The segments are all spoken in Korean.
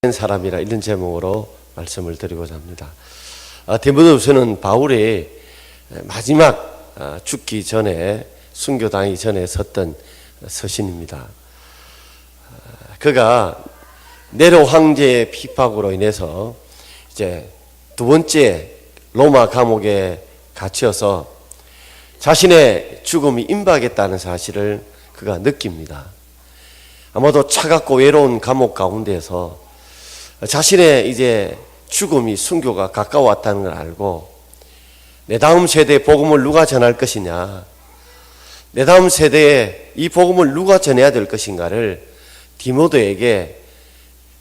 사람이라 이런 제목으로 말씀을 드리고자 합니다. 디모데후서는 바울이 마지막 죽기 전에 순교당하기 전에 썼던 서신입니다. 그가 네로 황제의 핍박으로 인해서 이제 두 번째 로마 감옥에 갇혀서 자신의 죽음이 임박했다는 사실을 그가 느낍니다. 아마도 차갑고 외로운 감옥 가운데서 자신의 이제 죽음이 순교가 가까웠다는 걸 알고 내 다음 세대에 복음을 누가 전할 것이냐, 내 다음 세대에 이 복음을 누가 전해야 될 것인가를 디모데에게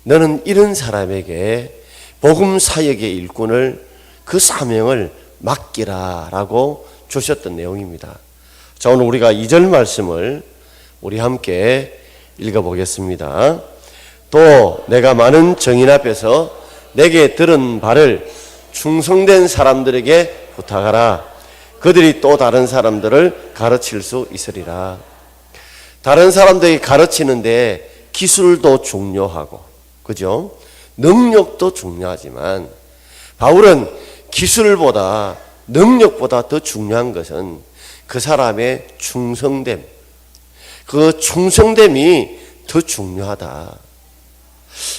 너는 이런 사람에게 복음 사역의 일꾼을 그 사명을 맡기라 라고 주셨던 내용입니다. 자, 오늘 우리가 2절 말씀을 우리 함께 읽어보겠습니다. 또 내가 많은 정인 앞에서 내게 들은 바를 충성된 사람들에게 부탁하라. 그들이 또 다른 사람들을 가르칠 수 있으리라. 다른 사람들에게 가르치는데 기술도 중요하고, 그죠? 능력도 중요하지만 바울은 기술보다 능력보다 더 중요한 것은 그 사람의 충성됨, 그 충성됨이 더 중요하다.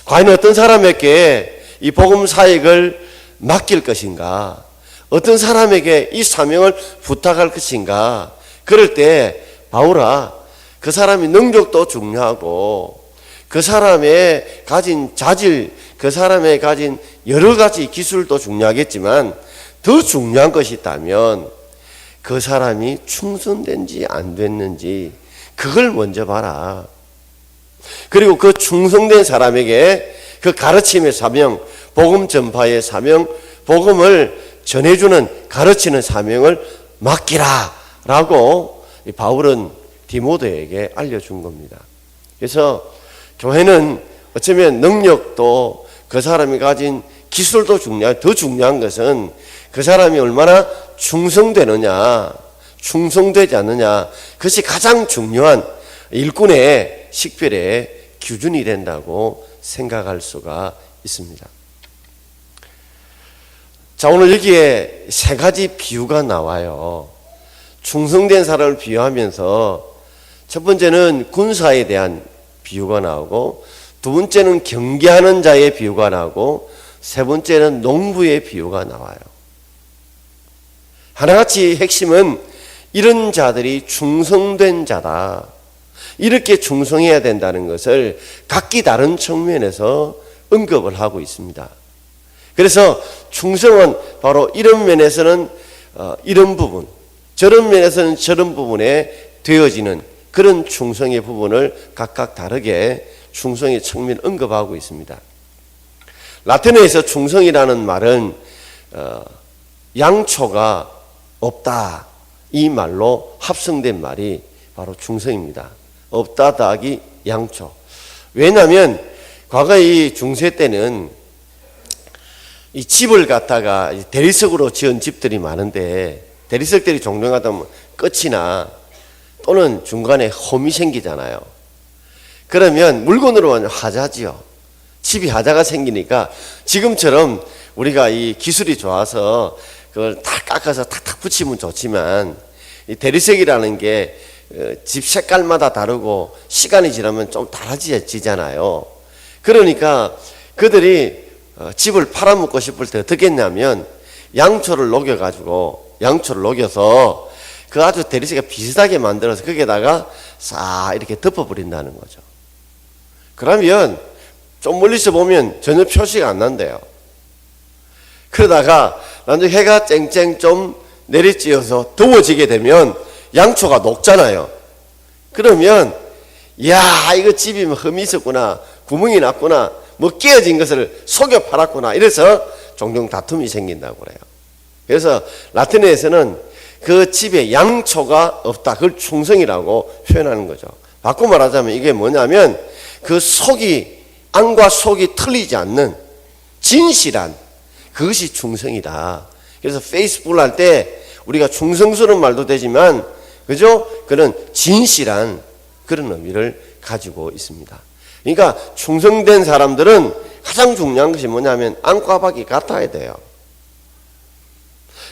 과연 어떤 사람에게 이 복음 사역을 맡길 것인가, 어떤 사람에게 이 사명을 부탁할 것인가. 그럴 때 바울아, 그 사람의 능력도 중요하고 그 사람의 가진 자질, 그 사람의 가진 여러 가지 기술도 중요하겠지만 더 중요한 것이 있다면 그 사람이 충성된지 안 됐는지 그걸 먼저 봐라. 그리고 그 충성된 사람에게 그 가르침의 사명, 복음 전파의 사명, 복음을 전해주는 가르치는 사명을 맡기라 라고 바울은 디모데에게 알려준 겁니다. 그래서 교회는 어쩌면 능력도 그 사람이 가진 기술도 더 중요한 것은 그 사람이 얼마나 충성되느냐, 충성되지 않느냐, 그것이 가장 중요한 일꾼의 식별의 기준이 된다고 생각할 수가 있습니다. 자, 오늘 여기에 세 가지 비유가 나와요. 충성된 사람을 비유하면서 첫 번째는 군사에 대한 비유가 나오고, 두 번째는 경계하는 자의 비유가 나오고, 세 번째는 농부의 비유가 나와요. 하나같이 핵심은 이런 자들이 충성된 자다, 이렇게 충성해야 된다는 것을 각기 다른 측면에서 언급을 하고 있습니다. 그래서 충성은 바로 이런 면에서는 이런 부분, 저런 면에서는 저런 부분에 되어지는 그런 충성의 부분을 각각 다르게 충성의 측면을 언급하고 있습니다. 라틴어에서 충성이라는 말은 양초가 없다, 이 말로 합성된 말이 바로 충성입니다. 없다 더하기 양초. 왜냐하면 과거 이 중세 때는 이 집을 갖다가 대리석으로 지은 집들이 많은데, 대리석들이 종종 하다 보면 끝이나 또는 중간에 홈이 생기잖아요. 그러면 물건으로 하자지요. 집이 하자가 생기니까 지금처럼 우리가 이 기술이 좋아서 그걸 다 깎아서 탁탁 붙이면 좋지만, 이 대리석이라는 게 집 색깔마다 다르고 시간이 지나면 좀 달라지잖아요. 그러니까 그들이 집을 팔아먹고 싶을 때 어떻게 했냐면 양초를 녹여서 그 아주 대리석이 비슷하게 만들어서 거기에다가 싹 이렇게 덮어버린다는 거죠. 그러면 좀 멀리서 보면 전혀 표시가 안 난대요. 그러다가 나중에 해가 쨍쨍 좀 내리쬐어서 더워지게 되면 양초가 녹잖아요. 그러면 이야, 이거 집이 흠이 있었구나, 구멍이 났구나, 뭐 깨어진 것을 속여 팔았구나, 이래서 종종 다툼이 생긴다고 그래요. 그래서 라틴어에서는 그 집에 양초가 없다, 그걸 충성이라고 표현하는 거죠. 바꿔 말하자면 이게 뭐냐면 그 속이, 안과 속이 틀리지 않는 진실한, 그것이 충성이다. 그래서 페이스북을 할 때 우리가 충성스러운 말도 되지만, 그죠? 그런 진실한 그런 의미를 가지고 있습니다. 그러니까 충성된 사람들은 가장 중요한 것이 뭐냐면 안과 밖이 같아야 돼요.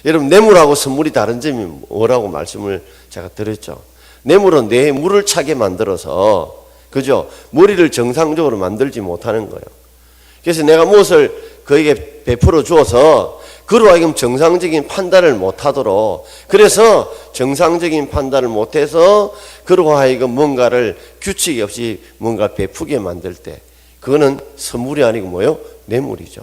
여러분, 뇌물하고 선물이 다른 점이 뭐라고 말씀을 제가 드렸죠. 뇌물은 뇌에 물을 차게 만들어서, 그죠? 머리를 정상적으로 만들지 못하는 거예요. 그래서 내가 무엇을 그에게 베풀어 주어서 그로 하여금 정상적인 판단을 못하도록, 그래서 정상적인 판단을 못해서 그로 하여금 뭔가를 규칙이 없이 뭔가 베푸게 만들 때, 그거는 선물이 아니고 뭐예요? 뇌물이죠.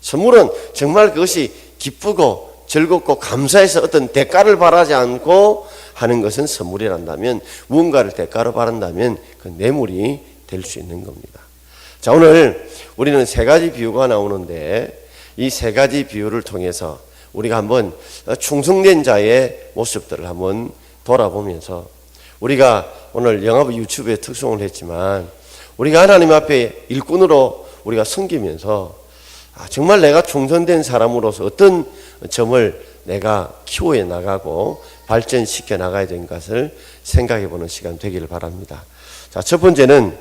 선물은 정말 그것이 기쁘고 즐겁고 감사해서 어떤 대가를 바라지 않고 하는 것은 선물이란다면, 무언가를 대가로 바란다면 그 뇌물이 될 수 있는 겁니다. 자, 오늘 우리는 세 가지 비유가 나오는데, 이 세 가지 비유를 통해서 우리가 한번 충성된 자의 모습들을 한번 돌아보면서, 우리가 오늘 영화부 유튜브에 특송을 했지만 우리가 하나님 앞에 일꾼으로 우리가 섬기면서 정말 내가 충성된 사람으로서 어떤 점을 내가 키워해 나가고 발전시켜 나가야 되는 것을 생각해 보는 시간 되기를 바랍니다. 자, 첫 번째는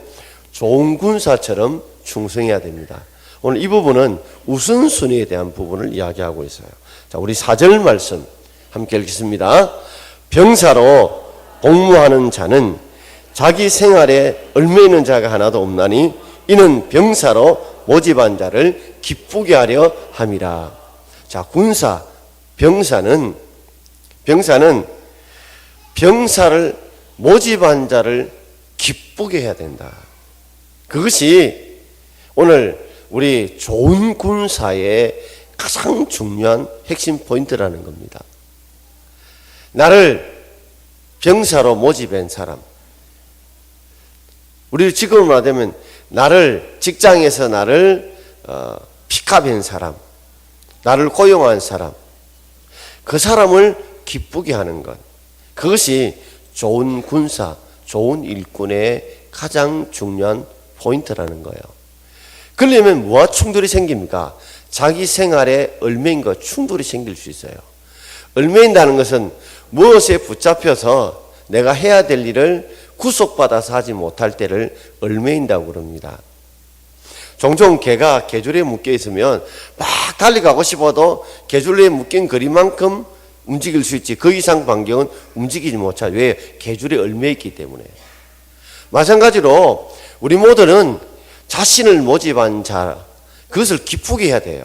좋은 군사처럼 충성해야 됩니다. 오늘 이 부분은 우선순위에 대한 부분을 이야기하고 있어요. 자, 우리 4절 말씀 함께 읽겠습니다. 병사로 복무하는 자는 자기 생활에 얽매이는 자가 하나도 없나니 이는 병사로 모집한 자를 기쁘게 하려 함이라. 자, 군사, 병사는 병사를 모집한 자를 기쁘게 해야 된다. 그것이 오늘 우리 좋은 군사의 가장 중요한 핵심 포인트라는 겁니다. 나를 병사로 모집한 사람, 우리 지금으로 말하면 나를 직장에서 나를 픽업한 사람, 나를 고용한 사람, 그 사람을 기쁘게 하는 것, 그것이 좋은 군사, 좋은 일꾼의 가장 중요한 포인트라는 거예요. 그러려면 뭐와 충돌이 생깁니까? 자기 생활에 얽매인 것, 충돌이 생길 수 있어요. 얽매인다는 것은 무엇에 붙잡혀서 내가 해야 될 일을 구속받아서 하지 못할 때를 얽매인다고 그럽니다. 종종 개가 개줄에 묶여 있으면 막 달려가고 싶어도 개줄에 묶인 거리만큼 움직일 수 있지 그 이상 반경은 움직이지 못하죠. 왜? 개줄에 얽매 있기 때문에. 마찬가지로 우리 모두는 자신을 모집한 자, 그것을 기쁘게 해야 돼요.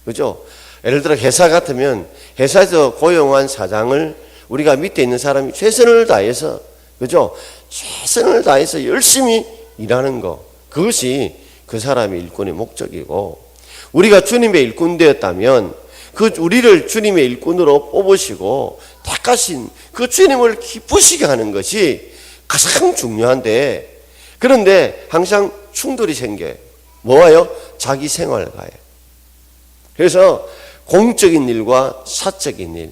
그죠? 예를 들어 회사 같으면 회사에서 고용한 사장을 우리가 밑에 있는 사람이 최선을 다해서, 그죠? 최선을 다해서 열심히 일하는 거, 그것이 그 사람의 일꾼의 목적이고, 우리가 주님의 일꾼 되었다면 그 우리를 주님의 일꾼으로 뽑으시고 택하신 그 주님을 기쁘시게 하는 것이 가장 중요한데, 그런데 항상 충돌이 생겨요. 뭐와요? 자기 생활과요. 그래서 공적인 일과 사적인 일,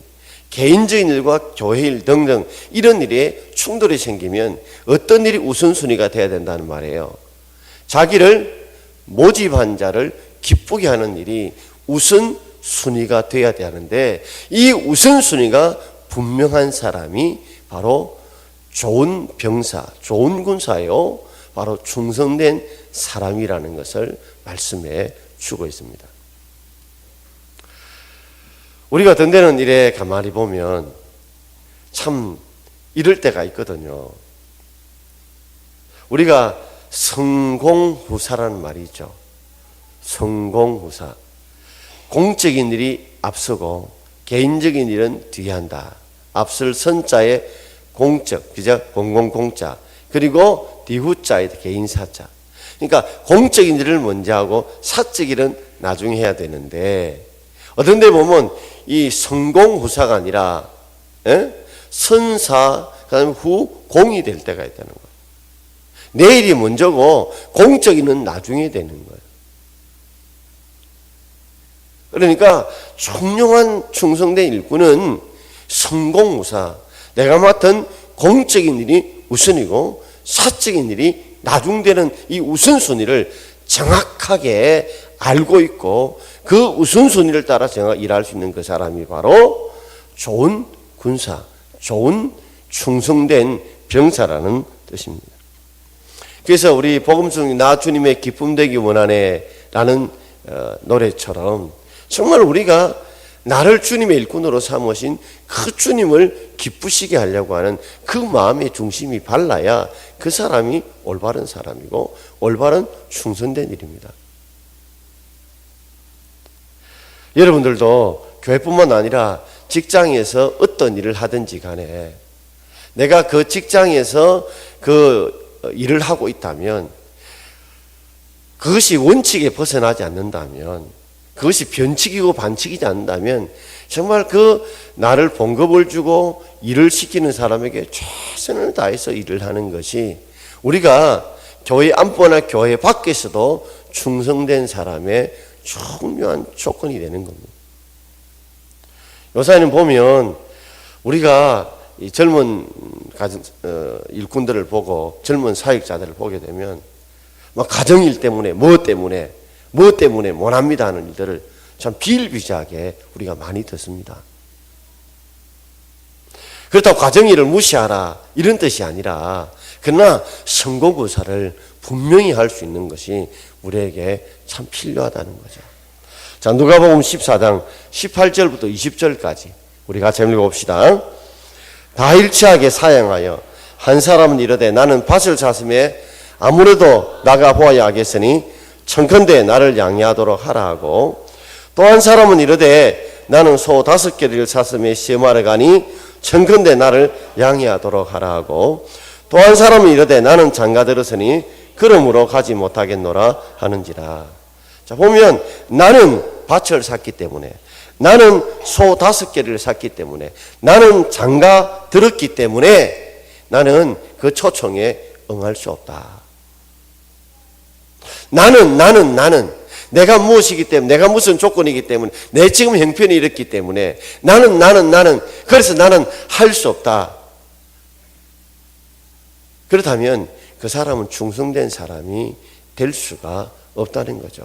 개인적인 일과 교회 일 등등 이런 일에 충돌이 생기면 어떤 일이 우선순위가 돼야 된다는 말이에요. 자기를 모집한 자를 기쁘게 하는 일이 우선순위가 돼야 되는데, 이 우선순위가 분명한 사람이 바로 좋은 병사, 좋은 군사요, 바로 충성된 사람이라는 것을 말씀해 주고 있습니다. 우리가 던데는 일에 가만히 보면 참 이럴 때가 있거든요. 우리가 성공후사라는 말이 있죠. 성공후사. 공적인 일이 앞서고 개인적인 일은 뒤에 한다. 앞설 선자의 공적, 그죠? 공공공자. 그리고 뒤후자의 개인사자. 그러니까 공적인 일을 먼저 하고 사적 일은 나중에 해야 되는데, 어떤 데 보면 이 성공후사가 아니라 선사, 그다음에 후공이 될 때가 있다는 거예요. 내 일이 먼저고 공적인 일은 나중에 되는 거예요. 그러니까 총명한 충성된 일꾼은 성공후사, 내가 맡은 공적인 일이 우선이고 사적인 일이 나중되는 이 우선순위를 정확하게 알고 있고 그 우선순위를 따라 정확히 일할 수 있는 그 사람이 바로 좋은 군사, 좋은 충성된 병사라는 뜻입니다. 그래서 우리 복음 중 나 주님의 기쁨 되기 원하네 라는 노래처럼 정말 우리가 나를 주님의 일꾼으로 삼으신 그 주님을 기쁘시게 하려고 하는 그 마음의 중심이 발라야 그 사람이 올바른 사람이고 올바른 충성된 일입니다. 여러분들도 교회뿐만 아니라 직장에서 어떤 일을 하든지 간에 내가 그 직장에서 그 일을 하고 있다면 그것이 원칙에 벗어나지 않는다면 그것이 변칙이고 반칙이지 않는다면 정말 그 나를 봉급을 주고 일을 시키는 사람에게 최선을 다해서 일을 하는 것이 우리가 교회 안보나 교회 밖에서도 충성된 사람의 중요한 조건이 되는 겁니다. 요새는 보면 우리가 이 젊은 일꾼들을 보고 젊은 사역자들을 보게 되면 막 가정일 때문에 뭐 때문에 못합니다 하는 일들을 참 비일비재하게 우리가 많이 듣습니다. 그렇다고 가정일을 무시하라 이런 뜻이 아니라 그러나 성공구사를 분명히 할 수 있는 것이 우리에게 참 필요하다는 거죠. 자, 누가복음 14장 18절부터 20절까지 우리 같이 읽어봅시다. 다 일치하게 사양하여 한 사람은 이르되 나는 밭을 샀음에 아무래도 나가 보아야 하겠으니 청컨대 나를 양해하도록 하라 하고 또 한 사람은 이르되 나는 소 5개를 샀음에 시험하러 가니 청컨대 나를 양해하도록 하라 하고 또 한 사람은 이르되 나는 장가 들었으니 그러므로 가지 못하겠노라 하는지라. 자, 보면 나는 밭을 샀기 때문에 나는 소 5개를 샀기 때문에 나는 장가 들었기 때문에 나는 그 초청에 응할 수 없다. 나는 내가 무엇이기 때문에 내가 무슨 조건이기 때문에 내 지금 형편이 이렇기 때문에 나는 그래서 나는 할 수 없다. 그렇다면 그 사람은 충성된 사람이 될 수가 없다는 거죠.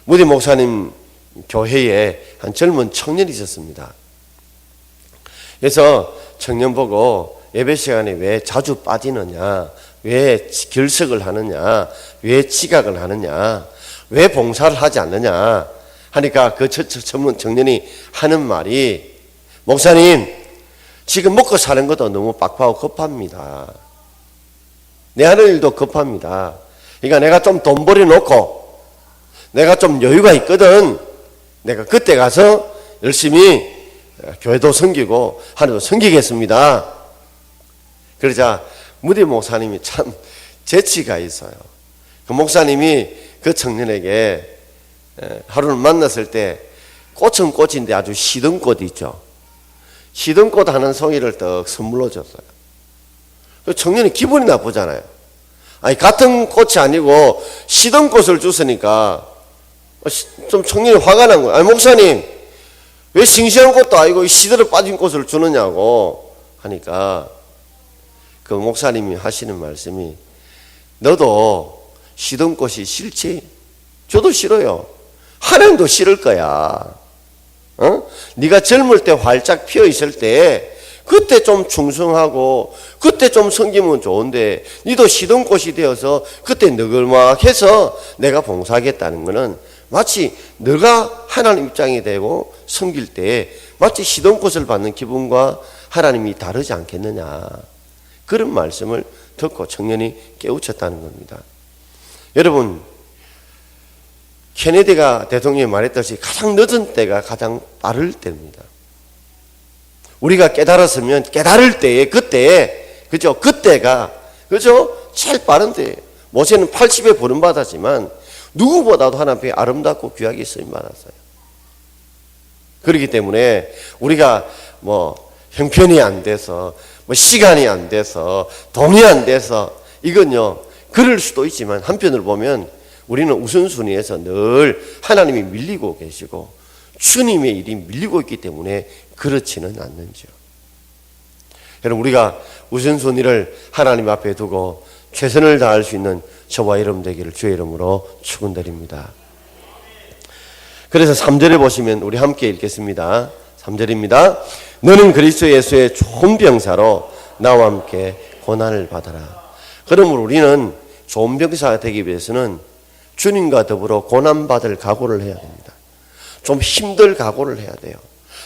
무디 목사님 교회에 한 젊은 청년이 있었습니다. 그래서 청년 보고 예배 시간에 왜 자주 빠지느냐, 왜 결석을 하느냐, 왜 지각을 하느냐, 왜 봉사를 하지 않느냐 하니까 그 젊은 청년이 하는 말이 목사님 지금 먹고 사는 것도 너무 빡빡하고 급합니다. 내 하는 일도 급합니다. 그러니까 내가 좀 돈 벌여놓고 내가 좀 여유가 있거든. 내가 그때 가서 열심히 교회도 섬기고 하나도 섬기겠습니다. 그러자 무디 목사님이 참 재치가 있어요. 그 목사님이 그 청년에게 하루를 만났을 때 꽃은 꽃인데 아주 시든 꽃 있죠. 시든 꽃 하는 송이를 떡 선물로 줬어요. 그 청년이 기분이 나쁘잖아요. 아니 같은 꽃이 아니고 시든 꽃을 줬으니까 좀 청년이 화가 난 거예요. 아니 목사님 왜 싱싱한 꽃도 아니고 시들어 빠진 꽃을 주느냐고 하니까 그 목사님이 하시는 말씀이 너도 시든 꽃이 싫지? 저도 싫어요. 하나님도 싫을 거야. 네가 젊을 때 활짝 피어 있을 때 그때 좀 충성하고 그때 좀 섬기면 좋은데 니도 시든 꽃이 되어서 그때 느글막해서 내가 봉사하겠다는 거는 마치 너가 하나님 입장이 되고 섬길 때 마치 시든 꽃을 받는 기분과 하나님이 다르지 않겠느냐. 그런 말씀을 듣고 청년이 깨우쳤다는 겁니다. 여러분 케네디가 대통령이 말했듯이 가장 늦은 때가 가장 빠를 때입니다. 우리가 깨달았으면 깨달을 때에 그때에 그죠? 그때가 그죠? 제일 빠른 때예요. 모세는 80에 부름받았지만 누구보다도 하나님 앞에 아름답고 귀하게 쓰임 받았어요. 그렇기 때문에 우리가 뭐 형편이 안 돼서 뭐 시간이 안 돼서 돈이 안 돼서 이건요 그럴 수도 있지만 한편으로 보면 우리는 우선순위에서 늘 하나님이 밀리고 계시고 주님의 일이 밀리고 있기 때문에 그렇지는 않는지요. 여러분 우리가 우선순위를 하나님 앞에 두고 최선을 다할 수 있는 저와 여러분 되기를 주의 이름으로 축원드립니다. 그래서 3절에 보시면 우리 함께 읽겠습니다. 3절입니다. 너는 그리스도 예수의 좋은 병사로 나와 함께 고난을 받아라. 그러므로 우리는 좋은 병사가 되기 위해서는 주님과 더불어 고난받을 각오를 해야 됩니다. 좀 힘들 각오를 해야 돼요.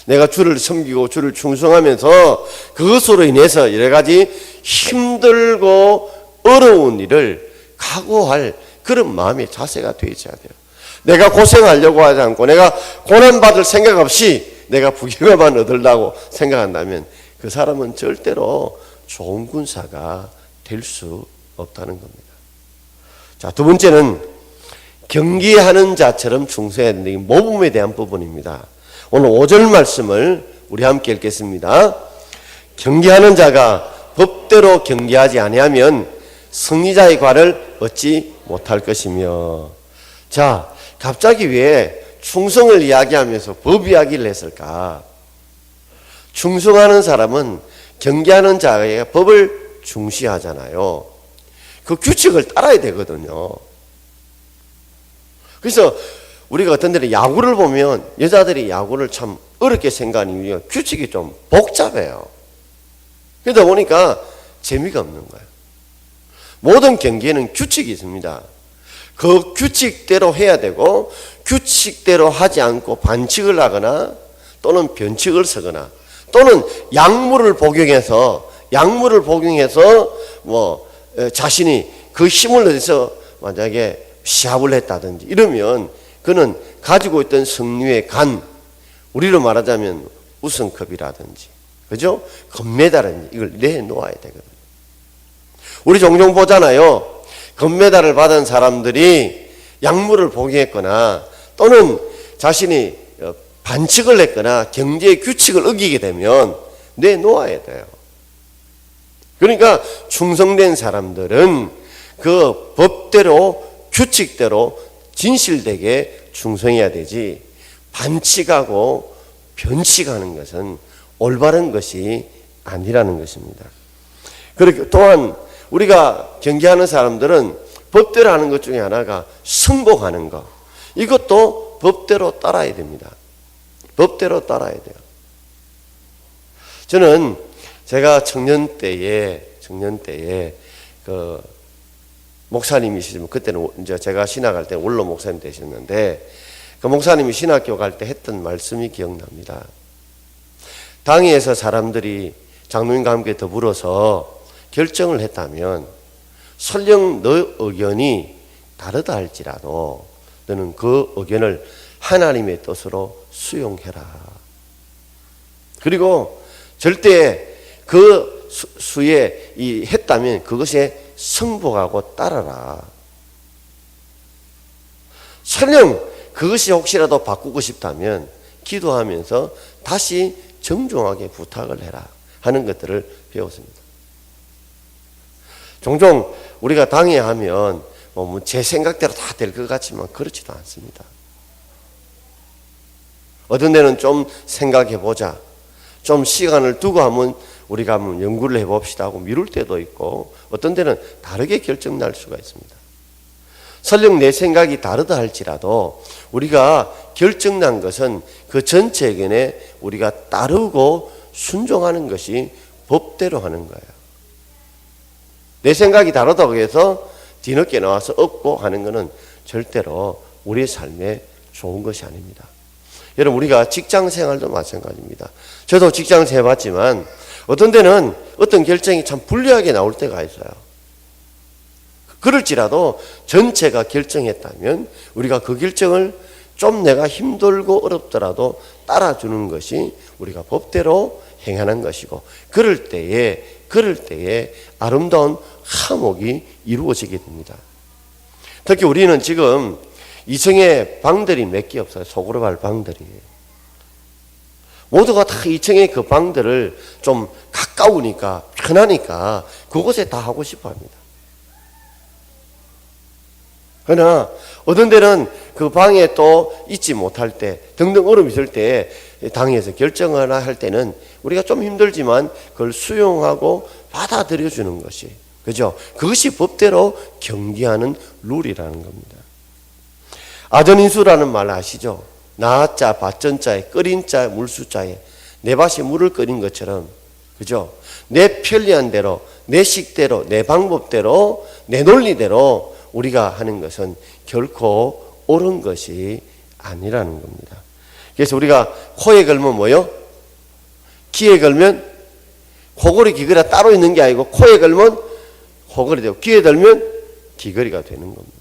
내가 주를 섬기고 주를 충성하면서 그것으로 인해서 여러 가지 힘들고 어려운 일을 각오할 그런 마음의 자세가 되어 있어야 돼요. 내가 고생하려고 하지 않고 내가 고난받을 생각 없이 내가 부귀영화만 얻으려고 생각한다면 그 사람은 절대로 좋은 군사가 될 수 없다는 겁니다. 자, 두 번째는 경계하는 자처럼 충성해야 된다. 이 모범에 대한 부분입니다. 오늘 5절 말씀을 우리 함께 읽겠습니다. 경계하는 자가 법대로 경계하지 아니하면 승리자의 과를 얻지 못할 것이며. 자, 갑자기 왜 충성을 이야기하면서 법 이야기를 했을까? 충성하는 사람은 경계하는 자의 법을 중시하잖아요. 그 규칙을 따라야 되거든요. 그래서 우리가 어떤 데는 야구를 보면 여자들이 야구를 참 어렵게 생각하는 이유가 규칙이 좀 복잡해요. 그러다 보니까 재미가 없는 거예요. 모든 경기에는 규칙이 있습니다. 그 규칙대로 해야 되고 규칙대로 하지 않고 반칙을 하거나 또는 변칙을 쓰거나 또는 약물을 복용해서 자신이 그 힘을 얻어서 만약에 시합을 했다든지 이러면 그는 가지고 있던 승리의 간, 우리로 말하자면 우승컵이라든지 그죠? 금메달은 이걸 내놓아야 되거든요. 우리 종종 보잖아요. 금메달을 받은 사람들이 약물을 복용했거나 또는 자신이 반칙을 했거나 경제의 규칙을 어기게 되면 내놓아야 돼요. 그러니까 충성된 사람들은 그 법대로 규칙대로 진실되게 충성해야 되지 반칙하고 변칙하는 것은 올바른 것이 아니라는 것입니다. 그리고 또한 우리가 경계하는 사람들은 법대로 하는 것 중에 하나가 승복하는 것. 이것도 법대로 따라야 됩니다. 법대로 따라야 돼요. 저는 제가 청년 때에 그 목사님이시지만 그때는 이제 제가 신학할 때 원로 목사님 되셨는데 그 목사님이 신학교 갈 때 했던 말씀이 기억납니다. 당회에서 사람들이 장로님과 함께 더불어서 결정을 했다면 설령 너 의견이 다르다 할지라도 너는 그 의견을 하나님의 뜻으로 수용해라. 그리고 절대 그 수에 했다면 그것에 승복하고 따라라. 설령 그것이 혹시라도 바꾸고 싶다면 기도하면서 다시 정중하게 부탁을 해라 하는 것들을 배웠습니다. 종종 우리가 당회하면 제 생각대로 다 될 것 같지만 그렇지도 않습니다. 어떤 데는 좀 생각해보자. 좀 시간을 두고 우리가 한번 연구를 해봅시다 하고 미룰 때도 있고 어떤 데는 다르게 결정 날 수가 있습니다. 설령 내 생각이 다르다 할지라도 우리가 결정난 것은 그 전체 의견에 우리가 따르고 순종하는 것이 법대로 하는 거예요. 내 생각이 다르다고 해서 뒤늦게 나와서 얻고 하는 것은 절대로 우리의 삶에 좋은 것이 아닙니다. 여러분 우리가 직장 생활도 마찬가지입니다. 저도 직장 생활 해봤지만 어떤 데는 어떤 결정이 참 불리하게 나올 때가 있어요. 그럴지라도 전체가 결정했다면 우리가 그 결정을 좀 내가 힘들고 어렵더라도 따라주는 것이 우리가 법대로 행하는 것이고 그럴 때에 아름다운 화목이 이루어지게 됩니다. 특히 우리는 지금 2층에 방들이 몇 개 없어요. 속으로 갈 방들이. 모두가 다 2층에 그 방들을 좀 가까우니까 편하니까 그곳에 다 하고 싶어 합니다. 그러나 어떤 데는 그 방에 또 있지 못할 때 등등 어려움이 있을 때 당에서 결정을 할 때는 우리가 좀 힘들지만 그걸 수용하고 받아들여 주는 것이 그죠? 그것이 법대로 경계하는 룰이라는 겁니다. 아전인수라는 말 아시죠? 나자, 밭전자에, 끓인 자, 물수자에 내 밭이 물을 끓인 것처럼 그죠? 내 편리한 대로, 내 식대로, 내 방법대로, 내 논리대로 우리가 하는 것은 결코 옳은 것이 아니라는 겁니다. 그래서 우리가 코에 걸면 뭐요? 귀에 걸면 코걸이 귀걸이가 따로 있는 게 아니고 코에 걸면 코걸이 되고 귀에 걸면 귀걸이가 되는 겁니다.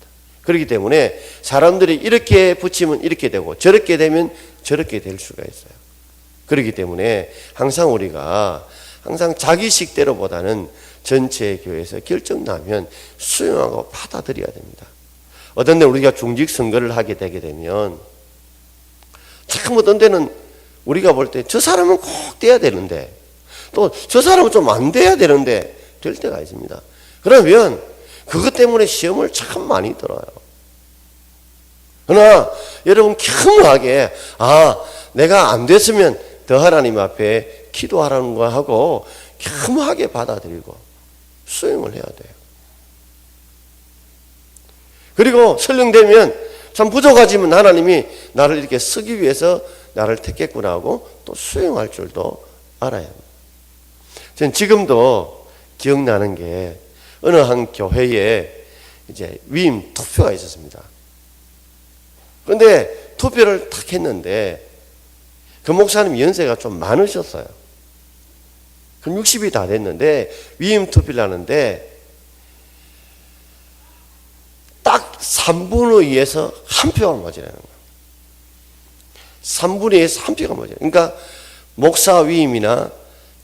그렇기 때문에 사람들이 이렇게 붙이면 이렇게 되고 저렇게 되면 저렇게 될 수가 있어요. 그렇기 때문에 항상 우리가 항상 자기 식대로보다는 전체 교회에서 결정 나면 수용하고 받아들여야 됩니다. 어떤 데 우리가 중직 선거를 하게 되게 되면 참 어떤 데는 우리가 볼 때 저 사람은 꼭 돼야 되는데 또 저 사람은 좀 안 돼야 되는데 될 때가 있습니다. 그러면 그것 때문에 시험을 참 많이 들어요. 그러나 여러분 겸허하게 내가 안 됐으면 더 하나님 앞에 기도하라는 거 하고 겸허하게 받아들이고 수용을 해야 돼요. 그리고 설령되면 참 부족하지만 하나님이 나를 이렇게 쓰기 위해서 나를 택했구나 하고 또 수용할 줄도 알아야 합니다. 저는 지금도 기억나는 게 어느 한 교회에 이제 위임 투표가 있었습니다. 그런데 투표를 탁 했는데 그 목사님 연세가 좀 많으셨어요. 그럼 60이 다 됐는데 위임 투표를 하는데 딱 3분의 2에서 한 표가 맞으라는 거예요. 3분의 2에서 한 표가 맞아요. 그러니까 목사 위임이나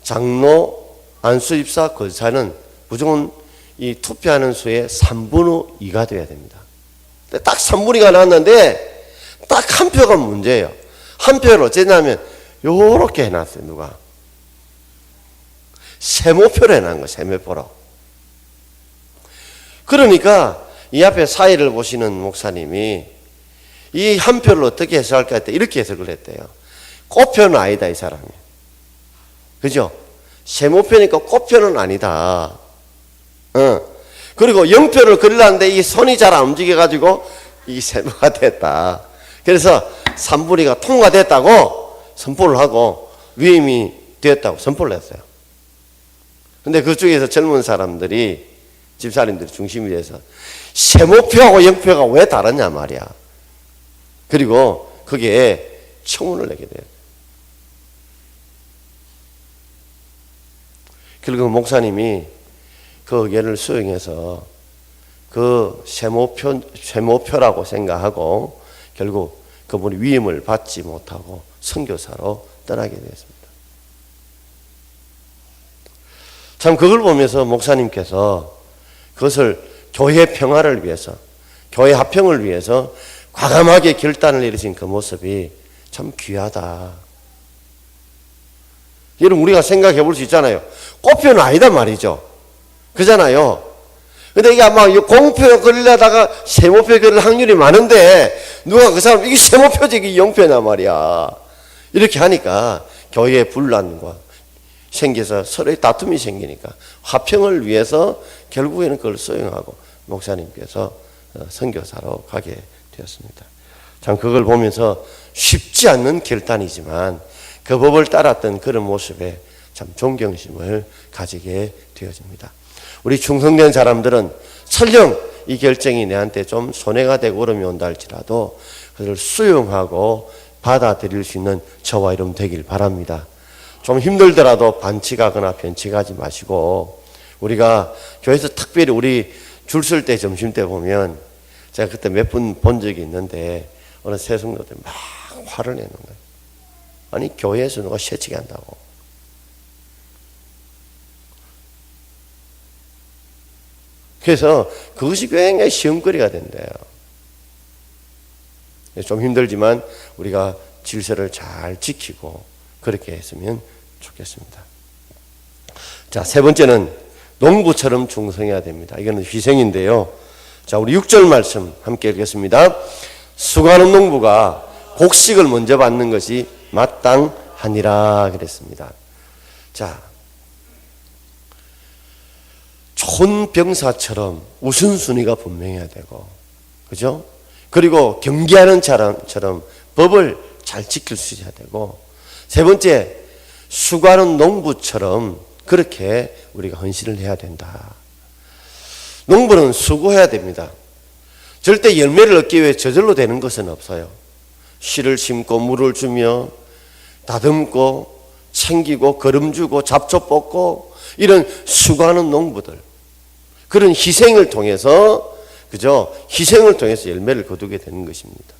장로, 안수집사, 권사는 무조건 이 투표하는 수의 3분의 2가 돼야 됩니다. 딱 3분의 2가 나왔는데 딱 한 표가 문제예요. 한 표를 어쨌냐면 요렇게 해놨어요. 누가? 세모표로 해놓은 거예요. 세모표로. 그러니까 이 앞에 사회를 보시는 목사님이 이 한 표를 어떻게 해석할까 했더니 이렇게 해석을 했대요. 꽃표는 아니다 이 사람이. 그죠? 세모표니까 꽃표는 아니다. 그리고 0표를 그리려는데 이 손이 잘 안 움직여가지고 이 세모가 됐다. 그래서 3분의 2가 통과됐다고 선포를 하고 위임이 되었다고 선포를 했어요. 근데 그쪽에서 젊은 사람들이 집사님들이 중심이 돼서 세모표하고 0표가 왜 다르냐 말이야. 그리고 거기에 청원을 내게 돼요. 그리고 목사님이 그 의견을 수용해서 그 세모표라고 생각하고 결국 그분이 위임을 받지 못하고 선교사로 떠나게 되었습니다. 참 그걸 보면서 목사님께서 그것을 교회 평화를 위해서 교회 합평을 위해서 과감하게 결단을 내리신 그 모습이 참 귀하다. 여러분 우리가 생각해 볼 수 있잖아요. 꽃표는 아니다 말이죠. 그잖아요. 근데 이게 아마 공표 그리려다가 세모표 그릴 확률이 많은데 누가 그 사람 이게 세모표지 이게 0표냐 말이야. 이렇게 하니까 교회에 분란과 생겨서 서로의 다툼이 생기니까 화평을 위해서 결국에는 그걸 수용하고 목사님께서 선교사로 가게 되었습니다. 참 그걸 보면서 쉽지 않는 결단이지만 그 법을 따랐던 그런 모습에 참 존경심을 가지게 되어집니다. 우리 충성된 사람들은 설령 이 결정이 내한테 좀 손해가 되고 어려움이 온다 할지라도 그를 수용하고 받아들일 수 있는 저와 여러분 되길 바랍니다. 좀 힘들더라도 반칙하거나 변칙하지 마시고 우리가 교회에서 특별히 우리 줄 쓸 때 점심 때 보면 제가 그때 몇 분 본 적이 있는데 어느 새송도들 막 화를 내는 거예요. 아니 교회에서 누가 새치기 한다고. 그래서 그것이 굉장히 시험거리가 된대요. 좀 힘들지만 우리가 질서를 잘 지키고 그렇게 했으면 좋겠습니다. 자, 세 번째는 농부처럼 충성해야 됩니다. 이거는 희생인데요. 자, 우리 6절 말씀 함께 읽겠습니다. 수고하는 농부가 곡식을 먼저 받는 것이 마땅하니라 그랬습니다. 자, 촌병사처럼 우선순위가 분명해야 되고, 그죠? 그리고 경계하는 사람처럼 법을 잘 지킬 수 있어야 되고, 세 번째, 수고하는 농부처럼 그렇게 우리가 헌신을 해야 된다. 농부는 수고해야 됩니다. 절대 열매를 얻기 위해 저절로 되는 것은 없어요. 씨를 심고 물을 주며 다듬고 챙기고 거름 주고 잡초 뽑고 이런 수고하는 농부들, 그런 희생을 통해서, 그죠? 희생을 통해서 열매를 거두게 되는 것입니다.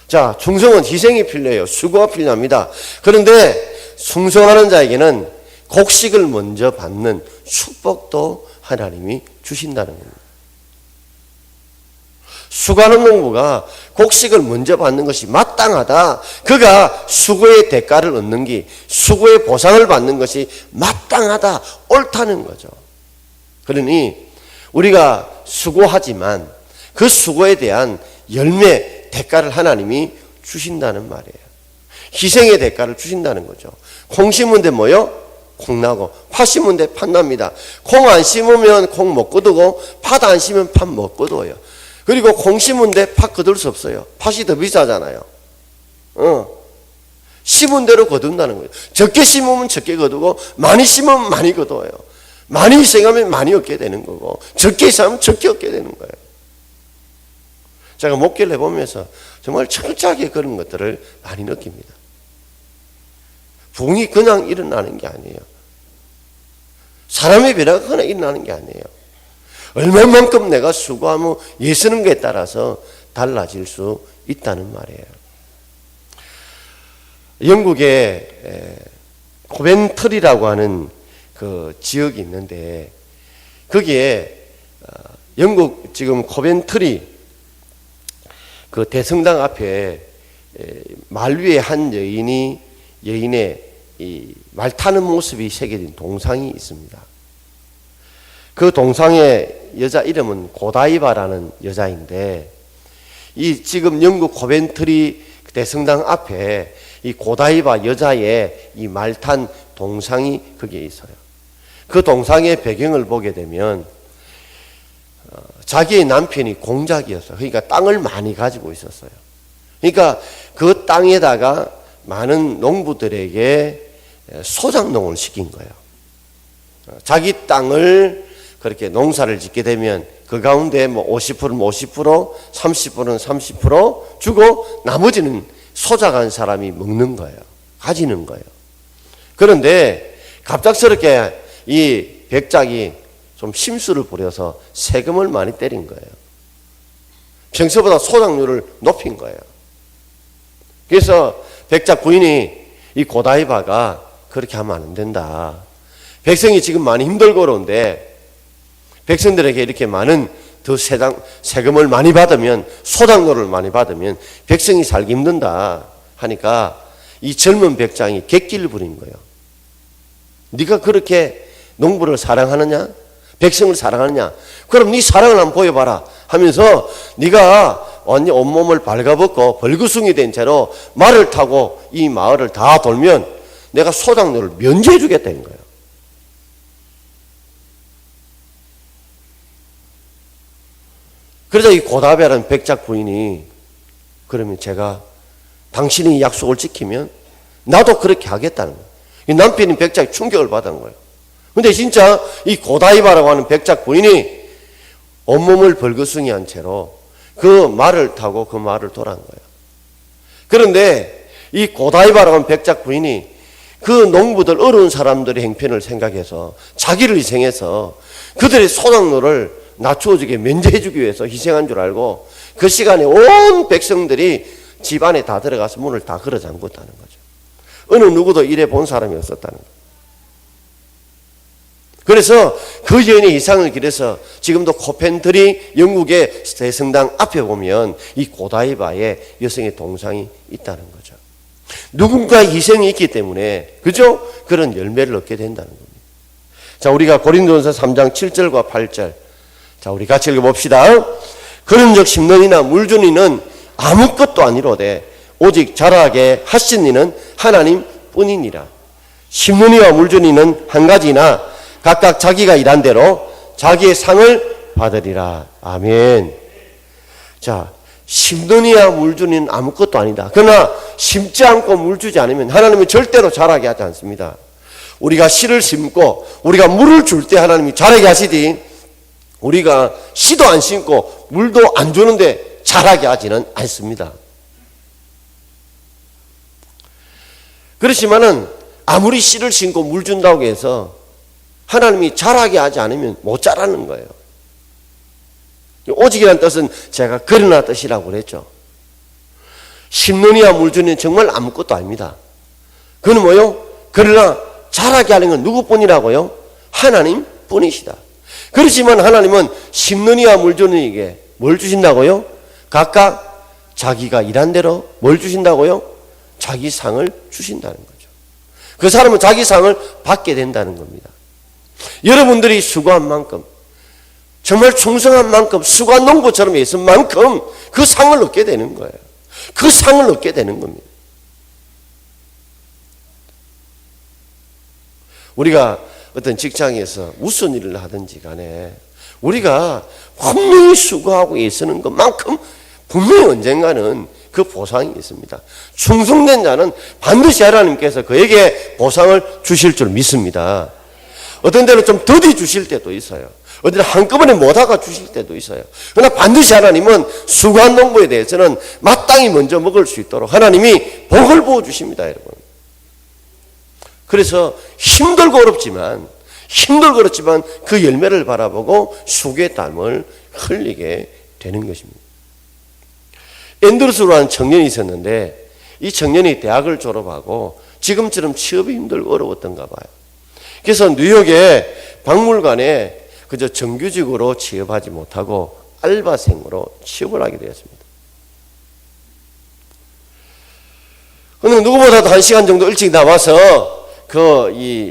자, 충성은 희생이 필요해요. 수고가 필요합니다. 그런데 충성하는 자에게는 곡식을 먼저 받는 축복도 하나님이 주신다는 겁니다. 수고하는 농부가 곡식을 먼저 받는 것이 마땅하다. 그가 수고의 대가를 얻는 게, 수고의 보상을 받는 것이 마땅하다, 옳다는 거죠. 그러니 우리가 수고하지만 그 수고에 대한 열매, 대가를 하나님이 주신다는 말이에요. 희생의 대가를 주신다는 거죠. 콩 심은 데 뭐요? 콩 나고, 파 심은 데 팥 납니다. 콩 안 심으면 콩 못 거두고, 팥 안 심으면 팥 못 거둬요. 그리고 콩 심은 데 팥 거둘 수 없어요. 팥이 더 비싸잖아요. 심은 대로 거둔다는 거예요. 적게 심으면 적게 거두고, 많이 심으면 많이 거둬요. 많이 희생하면 많이 얻게 되는 거고, 적게 희생하면 적게 얻게 되는 거예요. 제가 목회를 해보면서 정말 철저하게 그런 것들을 많이 느낍니다. 부흥이 그냥 일어나는 게 아니에요. 사람의 변화가 그냥 일어나는 게 아니에요. 얼마만큼 내가 수고하며 애쓰는 것에 따라서 달라질 수 있다는 말이에요. 영국에 코벤트리라고 하는 그 지역이 있는데, 거기에 영국 지금 코벤트리 그 대성당 앞에 말 위에 한 여인의 이 말 타는 모습이 새겨진 동상이 있습니다. 그 동상의 여자 이름은 고다이바라는 여자인데, 이 지금 영국 코벤트리 대성당 앞에 이 고다이바 여자의 이 말 탄 동상이 거기에 있어요. 그 동상의 배경을 보게 되면 자기의 남편이 공작이었어요. 그러니까 땅을 많이 가지고 있었어요. 그러니까 그 땅에다가 많은 농부들에게 소작농을 시킨 거예요. 자기 땅을 그렇게 농사를 짓게 되면 그 가운데 뭐 50%는 50%, 30%는 30% 주고 나머지는 소작한 사람이 먹는 거예요. 가지는 거예요. 그런데 갑작스럽게 이 백작이 좀 심수를 부려서 세금을 많이 때린 거예요. 평소보다 소작률을 높인 거예요. 그래서 백작 부인이 이 고다이바가 그렇게 하면 안 된다. 백성이 지금 많이 힘들고 그러는데 백성들에게 이렇게 많은 더 세금을 많이 받으면, 소작료를 많이 받으면 백성이 살기 힘든다 하니까 이 젊은 백장이 객기를 부린 거예요. 네가 그렇게 농부를 사랑하느냐? 백성을 사랑하느냐? 그럼 네 사랑을 한번 보여봐라 하면서 네가 완전 온몸을 발가벗고 벌거숭이 된 채로 말을 타고 이 마을을 다 돌면 내가 소작료를 면제해 주겠다는 거예요. 그래서 이 고다베라는 백작 부인이, 그러면 제가 당신이 약속을 지키면 나도 그렇게 하겠다는 거예요. 이 남편인 백작이 충격을 받은 거예요. 근데 진짜 이 고다이바라고 하는 백작 부인이 온몸을 벌거숭이 한 채로 그 말을 타고 그 말을 돌아간 거예요. 그런데 이 고다이바라고 하는 백작 부인이 그 농부들, 어려운 사람들의 행편을 생각해서 자기를 희생해서 그들의 소작료를 낮추어주게 면제해주기 위해서 희생한 줄 알고 그 시간에 온 백성들이 집 안에 다 들어가서 문을 다 걸어 잠궜다는 거죠. 어느 누구도 이래 본 사람이 없었다는 거예요. 그래서 그 여인의 이상을 기려서 지금도 코펜트리 영국의 대성당 앞에 보면 이 고다이바의 여성의 동상이 있다는 거죠. 누군가의 희생이 있기 때문에, 그죠? 그런 열매를 얻게 된다는 겁니다. 자, 우리가 고린도전서 3장 7절과 8절, 자, 우리 같이 읽어봅시다. 그런즉 심는 이나 물 주는 이는 아무것도 아니로되 오직 자라게 하신 이는 하나님 뿐이니라. 심는 이와 물 주는 이는 한 가지나 각각 자기가 일한 대로 자기의 상을 받으리라. 아멘. 자, 심는 이와 물 주는 이는 아무것도 아니다. 그러나 심지 않고 물 주지 않으면 하나님은 절대로 자라게 하지 않습니다. 우리가 씨를 심고 우리가 물을 줄 때 하나님이 자라게 하시지, 우리가 씨도 안 심고 물도 안 주는데 자라게 하지는 않습니다. 그렇지만은 아무리 씨를 심고 물 준다고 해서 하나님이 자라게 하지 않으면 못 자라는 거예요. 오직이라는 뜻은 제가 그러나 뜻이라고 그랬죠. 심느니와 물 주는 정말 아무것도 아닙니다. 그건 뭐요? 그러나 자라게 하는 건 누구뿐이라고요? 하나님 뿐이시다. 그렇지만 하나님은 심느니와 물 주는 이게 뭘 주신다고요? 각각 자기가 일한 대로 뭘 주신다고요? 자기 상을 주신다는 거죠. 그 사람은 자기 상을 받게 된다는 겁니다. 여러분들이 수고한 만큼, 정말 충성한 만큼, 수고한 농부처럼 애쓴 만큼 그 상을 얻게 되는 거예요. 그 상을 얻게 되는 겁니다. 우리가 어떤 직장에서 무슨 일을 하든지 간에 우리가 분명히 수고하고 애쓰는 것만큼 분명히 언젠가는 그 보상이 있습니다. 충성된 자는 반드시 하나님께서 그에게 보상을 주실 줄 믿습니다. 어떤 때는 좀 더디 주실 때도 있어요. 어떤 때는 한꺼번에 못하가 주실 때도 있어요. 그러나 반드시 하나님은 수고한 농부에 대해서는 마땅히 먼저 먹을 수 있도록 하나님이 복을 부어주십니다, 여러분. 그래서 힘들고 어렵지만 그 열매를 바라보고 수고의 땀을 흘리게 되는 것입니다. 앤드루스라는 청년이 있었는데 이 청년이 대학을 졸업하고 지금처럼 취업이 힘들고 어려웠던가 봐요. 그래서 뉴욕의 박물관에 그저 정규직으로 취업하지 못하고 알바생으로 취업을 하게 되었습니다. 그는 누구보다도 1시간 정도 일찍 나와서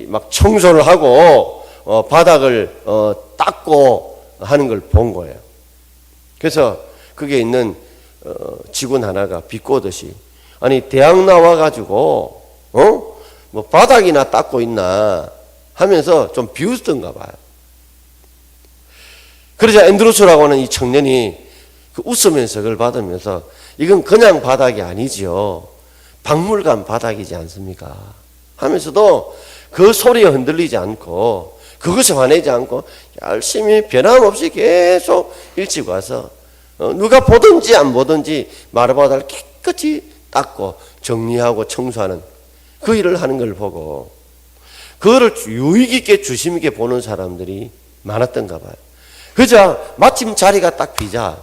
막 청소를 하고 바닥을 닦고 하는 걸 본 거예요. 그래서 그게 있는 직원 하나가 비꼬듯이 아니 대학 나와가지고 뭐 바닥이나 닦고 있나 하면서 좀 비웃던가 봐요. 그러자 앤드루스라고 하는 이 청년이 웃으면서 그걸 받으면서 이건 그냥 바닥이 아니지요. 박물관 바닥이지 않습니까? 하면서도 그 소리에 흔들리지 않고 그것에 화내지 않고 열심히 변함없이 계속 일찍 와서 누가 보든지 안 보든지 마루바닥을 깨끗이 닦고 정리하고 청소하는 그 일을 하는 걸 보고 그거를 유익 있게 주심 있게 보는 사람들이 많았던가 봐요. 그자 마침 자리가 딱 비자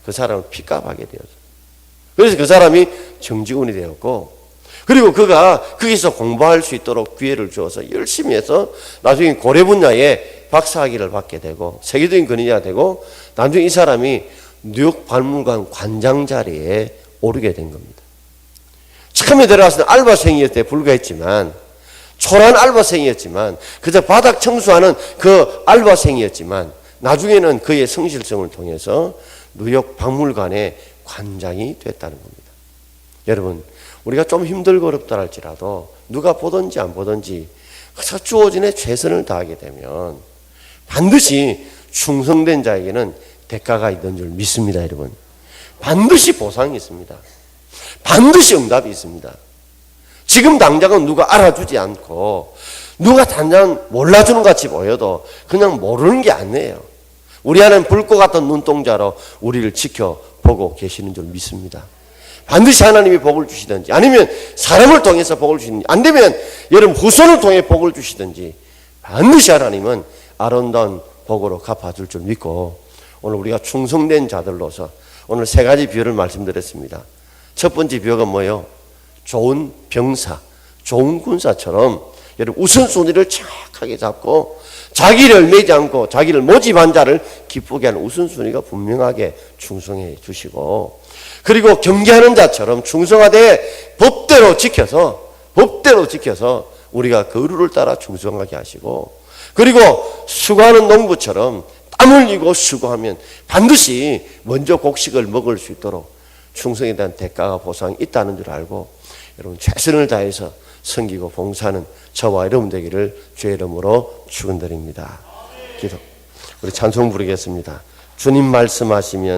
그 사람을 픽업하게 되었어요. 그래서 그 사람이 정직원이 되었고 그리고 그가 거기서 공부할 수 있도록 기회를 주어서 열심히 해서 나중에 고려 분야에 박사학위를 받게 되고 세계적인 권위자가 되고 나중에 이 사람이 뉴욕 박물관 관장 자리에 오르게 된 겁니다. 처음에 들어가서 알바생이었을 때 불과했지만 초라한 알바생이었지만 그저 바닥 청소하는 그 알바생이었지만 나중에는 그의 성실성을 통해서 뉴욕 박물관의 관장이 됐다는 겁니다. 여러분 우리가 좀 힘들고 어렵다 할지라도 누가 보든지 안 보든지 주어진에 최선을 다하게 되면 반드시 충성된 자에게는 대가가 있는 줄 믿습니다. 여러분 반드시 보상이 있습니다. 반드시 응답이 있습니다. 지금 당장은 누가 알아주지 않고 누가 당장 몰라주는 것 같이 보여도 그냥 모르는 게 아니에요. 우리 안은 불꽃 같은 눈동자로 우리를 지켜보고 계시는 줄 믿습니다. 반드시 하나님이 복을 주시든지 아니면 사람을 통해서 복을 주시든지 안 되면 여러분 후손을 통해 복을 주시든지 반드시 하나님은 아름다운 복으로 갚아줄 줄 믿고 오늘 우리가 충성된 자들로서 오늘 세 가지 비유를 말씀드렸습니다. 첫 번째 비유가 뭐예요? 좋은 병사, 좋은 군사처럼 여러분 우선순위를 정확하게 잡고 자기를 매지 않고 자기를 모집한 자를 기쁘게 하는 우선순위가 분명하게 충성해 주시고 그리고 경계하는 자처럼 충성하되 법대로 지켜서 우리가 그 룰을 따라 충성하게 하시고 그리고 수고하는 농부처럼 땀 흘리고 수고하면 반드시 먼저 곡식을 먹을 수 있도록 충성에 대한 대가가 보상이 있다는 줄 알고 여러분 최선을 다해서 섬기고 봉사하는 저와 여러분 되기를 주의 이름으로 축원드립니다. 기도. 우리 찬송 부르겠습니다. 주님 말씀하시면